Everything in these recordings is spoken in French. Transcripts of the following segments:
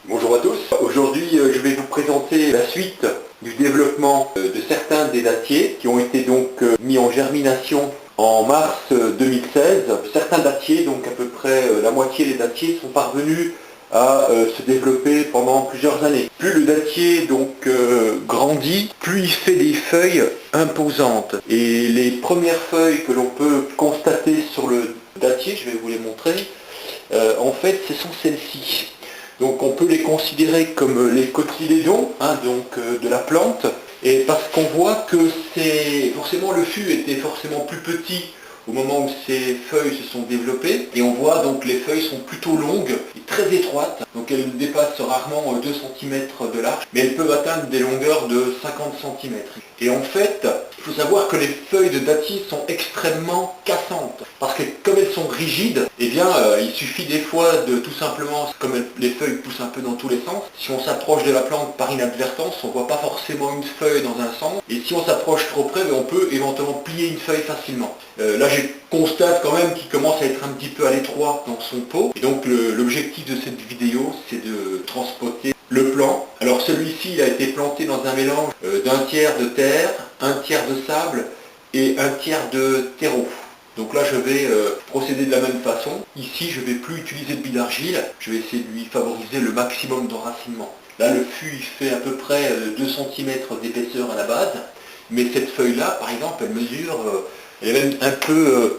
Bonjour à tous. Aujourd'hui, je vais vous présenter la suite du développement de certains des dattiers qui ont été donc mis en germination en mars 2016. Certains dattiers, donc à peu près la moitié des dattiers, sont parvenus à se développer pendant plusieurs années. Plus le dattier donc grandit, plus il fait des feuilles imposantes. Et les premières feuilles que l'on peut constater sur le dattier, je vais vous les montrer, en fait ce sont celles-ci. Donc on peut les considérer comme les cotylédons de la plante, et parce qu'on voit que forcément le fût était forcément plus petit au moment où ces feuilles se sont développées, et on voit donc les feuilles sont plutôt longues et très étroites, donc elles dépassent rarement 2 cm de large, mais elles peuvent atteindre des longueurs de 50 cm. Et en fait, il faut savoir que les feuilles de dattier sont extrêmement cassantes, parce que comme elles sont rigides, eh bien il suffit des fois de tout simplement, comme les feuilles poussent un peu dans tous les sens, si on s'approche de la plante par inadvertance, on ne voit pas forcément une feuille dans un sens, et si on s'approche trop près, on peut éventuellement plier une feuille facilement. Là je constate quand même qu'il commence à être un petit peu à l'étroit dans son pot, et donc l'objectif de cette vidéo, c'est de transporter le plant. Alors celui-ci il a été planté dans un mélange d'un tiers de terre, un tiers de sable et un tiers de terreau. Donc là je vais procéder de la même façon. Ici je ne vais plus utiliser de billes d'argile, je vais essayer de lui favoriser le maximum d'enracinement. Là le fût il fait à peu près 2 cm d'épaisseur à la base, mais cette feuille là par exemple elle mesure, elle est même un peu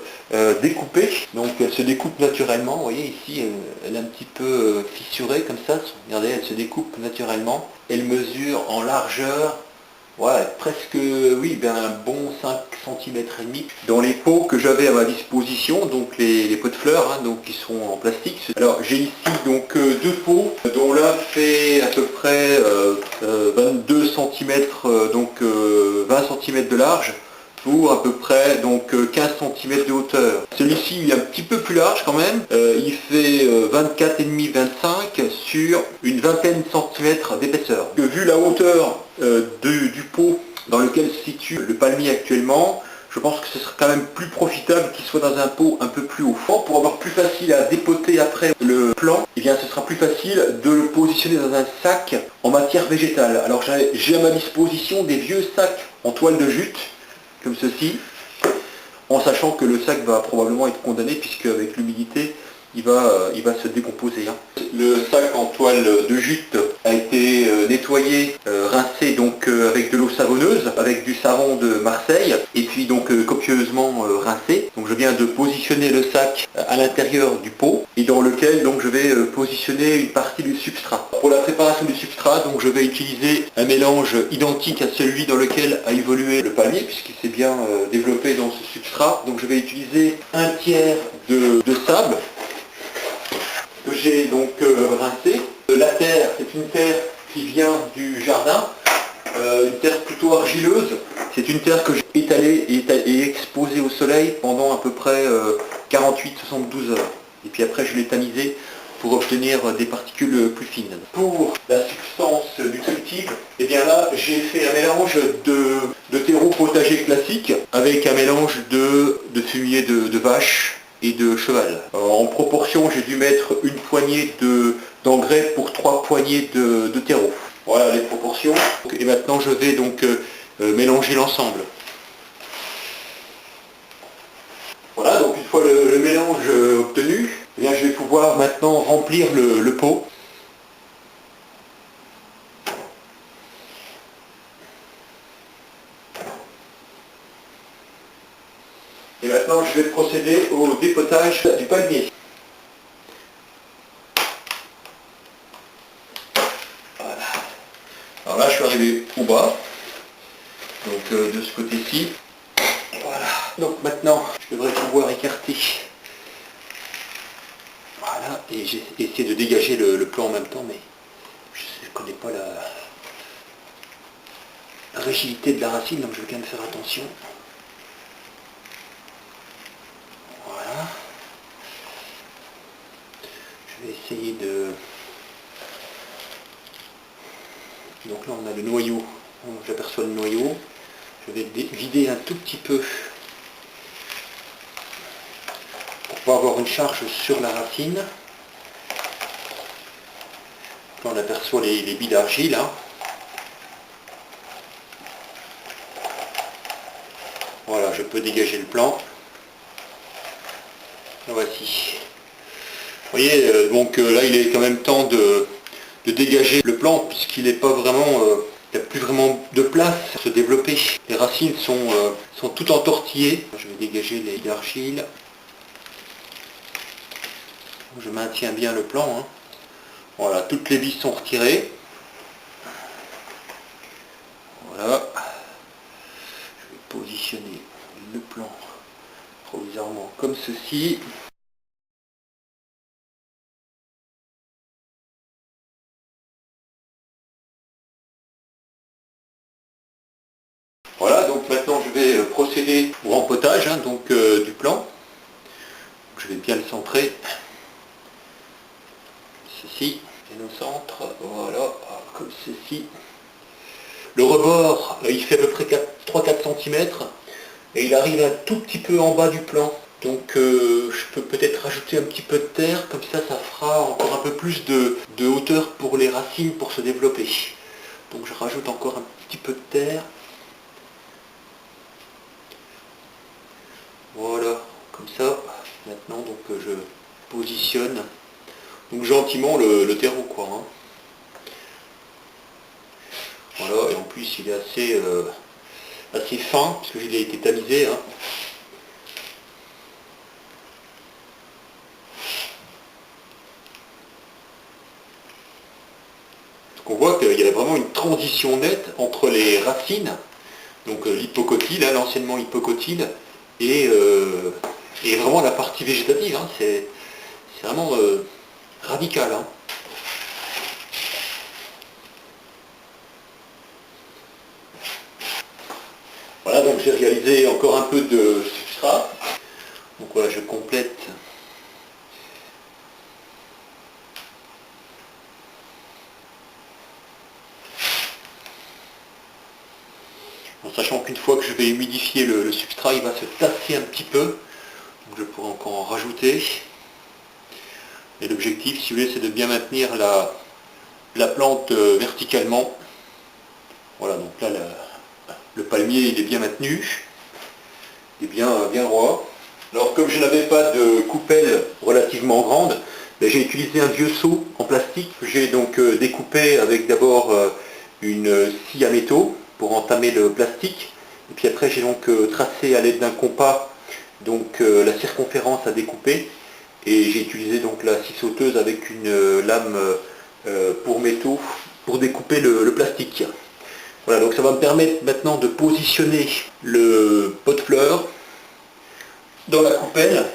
découpée, donc elle se découpe naturellement. Vous voyez ici elle est un petit peu fissurée comme ça, regardez elle se découpe naturellement. Elle mesure en largeur, ouais, presque, oui, un bon 5 cm et demi. Dans les pots que j'avais à ma disposition, donc les pots de fleurs, donc qui sont en plastique. Alors j'ai ici donc deux pots, dont l'un fait à peu près 22 cm, donc 20 cm de large, pour à peu près donc 15 cm de hauteur. Celui-ci il est un petit peu plus large quand même, il fait 24,5-25 sur une vingtaine de centimètres d'épaisseur. Vu la hauteur du pot dans lequel se situe le palmier actuellement, je pense que ce serait quand même plus profitable qu'il soit dans un pot un peu plus haut. Pour avoir plus facile à dépoter après le plant, eh bien ce sera plus facile de le positionner dans un sac en matière végétale. Alors j'ai à ma disposition des vieux sacs en toile de jute, comme ceci, en sachant que le sac va probablement être condamné puisque avec l'humidité il va se décomposer. Le sac en toile de jute a été nettoyé, rincé donc avec de l'eau savonneuse, avec du savon de Marseille, et puis donc copieusement rincé. Donc je viens de positionner le sac à l'intérieur du pot, et dans lequel donc je vais positionner une partie du substrat. Pour la préparation du substrat, donc je vais utiliser un mélange identique à celui dans lequel a évolué le palmier, puisqu'il s'est bien développé dans ce substrat. Donc je vais utiliser un tiers de sable, que j'ai donc rincé. La terre, c'est une terre qui vient du jardin, une terre plutôt argileuse. C'est une terre que j'ai étalée et exposée au soleil pendant à peu près 48-72 heures. Et puis après je l'ai tamisée pour obtenir des particules plus fines. Pour la substance nutritive, et bien là j'ai fait un mélange de terreau potager classique avec un mélange de fumier de vache et de cheval. En proportion, j'ai dû mettre une poignée d'engrais pour 3 poignées de terreau. Voilà les proportions. Et maintenant je vais donc mélanger l'ensemble. Voilà, donc une fois le mélange obtenu, eh bien, je vais pouvoir maintenant remplir le pot. Et maintenant je vais procéder au dépotage du palmier. Voilà. Alors là je suis arrivé au bas, donc de ce côté-ci. Voilà. Donc maintenant je devrais pouvoir écarter. Voilà, et j'ai essayé de dégager le plan en même temps, mais je ne connais pas la rigidité de la racine, donc je vais quand même faire attention. Voilà. Je vais essayer de... Donc là on a le noyau, j'aperçois le noyau. Je vais vider un tout petit peu pour pouvoir avoir une charge sur la racine. On aperçoit les billes d'argile. Hein. Voilà, je peux dégager le plan. Voici. Vous voyez, donc là il est quand même temps de dégager le plan puisqu'il n'est pas vraiment, il n'y a plus vraiment de place pour se développer. Les racines sont toutes entortillées. Je vais dégager les billes d'argile. Je maintiens bien le plan. Hein. Voilà, toutes les vis sont retirées. Voilà. Je vais positionner le plan provisoirement comme ceci. Voilà, donc maintenant je vais procéder au rempotage hein, donc, du plan. Je vais bien le centrer. Ceci, et au centre, voilà, comme ceci. Le rebord, il fait à peu près 3-4 cm et il arrive un tout petit peu en bas du plan. Donc je peux peut-être rajouter un petit peu de terre, comme ça fera encore un peu plus de hauteur pour les racines pour se développer. Donc je rajoute encore un petit peu de terre. Voilà, comme ça. Maintenant donc je positionne donc gentiment le terreau quoi. Hein. Voilà, et en plus il est assez fin, parce qu'il a été tamisé. Hein. Donc on voit qu'il y a vraiment une transition nette entre les racines, donc l'hypocotyle, hein, l'anciennement hypocotyle, et vraiment la partie végétative. Hein. C'est vraiment radical. Hein. Voilà, donc j'ai réalisé encore un peu de substrat. Donc voilà, je complète. En sachant qu'une fois que je vais humidifier le substrat, il va se tasser un petit peu. Donc je pourrais encore en rajouter. Et l'objectif, si vous voulez, c'est de bien maintenir la plante verticalement. Voilà, donc là, le palmier, il est bien maintenu. Il est bien droit. Alors, comme je n'avais pas de coupelle relativement grande, ben, j'ai utilisé un vieux seau en plastique. J'ai donc découpé avec d'abord une scie à métaux pour entamer le plastique. Et puis après, j'ai donc tracé à l'aide d'un compas donc, la circonférence à découper. Et j'ai utilisé donc la scie sauteuse avec une lame pour métaux pour découper le plastique. Voilà, donc ça va me permettre maintenant de positionner le pot de fleurs dans la coupelle.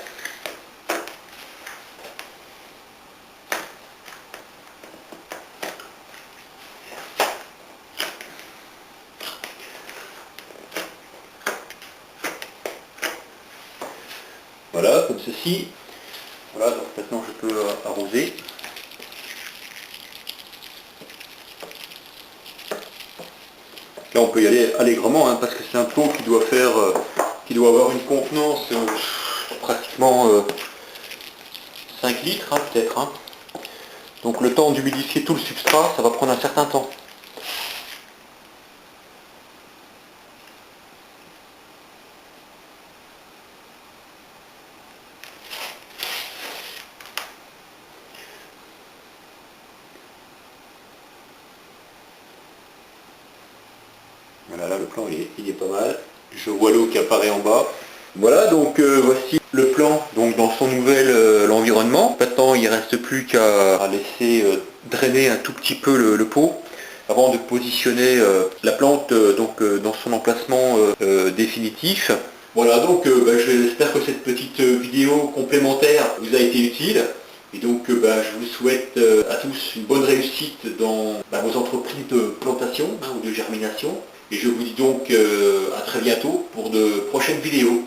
Voilà, comme ceci. Voilà, donc maintenant je peux arroser. Là on peut y aller allègrement hein, parce que c'est un pot qui doit avoir une contenance pratiquement 5 litres hein, peut-être. Hein. Donc le temps d'humidifier tout le substrat, ça va prendre un certain temps. Voilà, là le plan il est pas mal. Je vois l'eau qui apparaît en bas. Voilà, donc voici le plan donc, dans son nouvel environnement. Maintenant, il ne reste plus qu'à laisser drainer un tout petit peu le pot avant de positionner la plante donc, dans son emplacement définitif. Voilà, donc j'espère que cette petite vidéo complémentaire vous a été utile. Et donc je vous souhaite à tous une bonne réussite dans vos entreprises de plantation hein, ou de germination. Et je vous dis donc à très bientôt pour de prochaines vidéos.